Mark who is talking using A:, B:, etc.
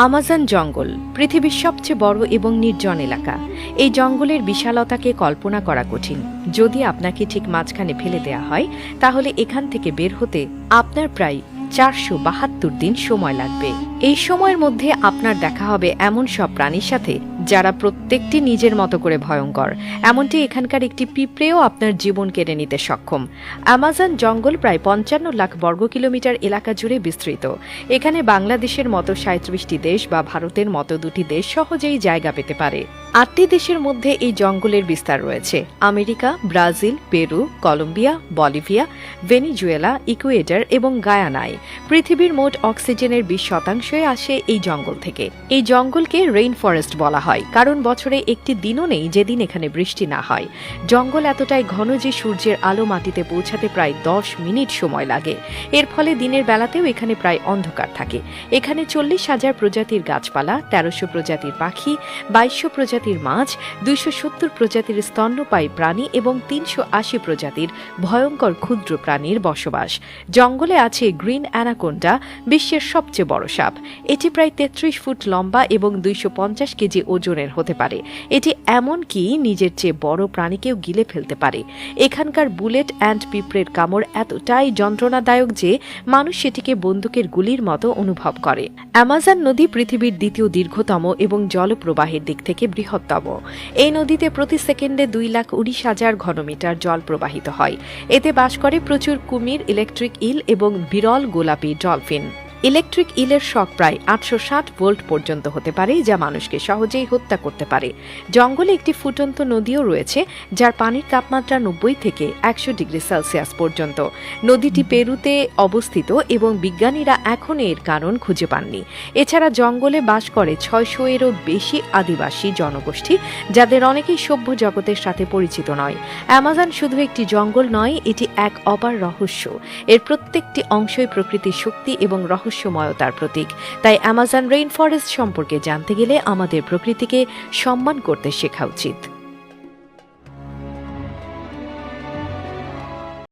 A: Amazon জঙ্গল পৃথিবীর সবচেয়ে বড় এবং নির্জন এলাকা। এই জঙ্গলের বিশালতাকে কল্পনা করা কঠিন। যদি আপনাকে ঠিক মাঝখানে ফেলে দেয়া হয়, তাহলে এখান থেকে বের হতে আপনার প্রায় 472 দিন সময় লাগবে। এই সময়ের মধ্যে আপনার দেখা হবে এমন সব প্রাণীর সাথে যারা প্রত্যেকটি নিজের মতো করে ভয়ঙ্কর। এমনটি এখানকার একটি পিঁপড়েও আপনার জীবন কেড়ে নিতে সক্ষম। আমাজন জঙ্গল প্রায় 55 লাখ বর্গ কিলোমিটার এলাকা জুড়ে বিস্তৃত। এখানে বাংলাদেশের মতো 37টি দেশ বা ভারতের মতো 2টি দেশ সহজেই জায়গা পেতে পারে। 8টি দেশের মধ্যে এই জঙ্গলের বিস্তার রয়েছে: America, Brazil, Peru, Colombia, Bolivia, Venezuela, Ecuador এবং গায়ানায়। পৃথিবীর মোট অক্সিজেনের 20% আসে এই জঙ্গল থেকে। এই জঙ্গলকে রেইন ফরেস্ট বলা হয়, কারণ বছরে একটি দিনও নেই যেদিন এখানে বৃষ্টি না হয়। জঙ্গল এতটাই ঘন যে সূর্যের আলো মাটিতে পৌঁছাতে প্রায় 10 মিনিট সময় লাগে। এর ফলে দিনের বেলাতেও এখানে প্রায় অন্ধকার থাকে। এখানে 40,000 প্রজাতির গাছপালা, 1300 প্রজাতির পাখি, 2200 প্রজাতির মাছ, 270 প্রজাতির স্তন্যপায়ী প্রাণী এবং 380 প্রজাতির ভয়ঙ্কর ক্ষুদ্র প্রাণীর বসবাস। জঙ্গলে আছে গ্রিন অ্যানাকোন্ডা, বিশ্বের সবচেয়ে বড় সাপ। এটি প্রায় 33 ফুট লম্বা এবং 250 কেজি ওজনের হতে পারে। এটি এমনকি নিজের চেয়ে বড় প্রাণীকেও গিলে ফেলতে পারে। এখানকার বুলেট অ্যান্ড পিঁপড়ের কামড় এতটাই যন্ত্রণাদায়ক যে মানুষ সেটিকে বন্দুকের গুলির মতো অনুভব করে। অ্যামাজন নদী পৃথিবীর দ্বিতীয় দীর্ঘতম এবং জলপ্রবাহের দিক থেকে বৃহত্তম। এই নদীতে প্রতি সেকেন্ডে 2,19,000 ঘনমিটার জল প্রবাহিত হয়। এতে বাস করে প্রচুর কুমির, ইলেকট্রিক ইল এবং বিরল গোলাপি ডলফিন। ইলেকট্রিক ইলের শক প্রায় 860 ভোল্ট পর্যন্ত হতে পারে, যা মানুষকে সহজেই হত্যা করতে পারে। জঙ্গলে একটি ফুটন্ত নদীও রয়েছে, যার পানির তাপমাত্রা 90 থেকে 100 ডিগ্রি সেলসিয়াস পর্যন্ত। নদীটি পেরুতে অবস্থিত এবং বিজ্ঞানীরা এখন এর কারণ খুঁজে পাননি। এছাড়া জঙ্গলে বাস করে 600-এরও বেশি আদিবাসী জনগোষ্ঠী, যাদের অনেকেই সভ্য জগতের সাথে পরিচিত নয়। অ্যামাজন শুধু একটি জঙ্গল নয়, এটি এক অপার রহস্য। এর প্রত্যেকটি অংশই প্রকৃতির শক্তি এবং রহস্যময়তার প্রতীক। তাই অ্যামাজন রেইন ফরেস্ট সম্পর্কে জানতে গেলে আমাদের প্রকৃতিকে সম্মান করতে শেখা উচিত।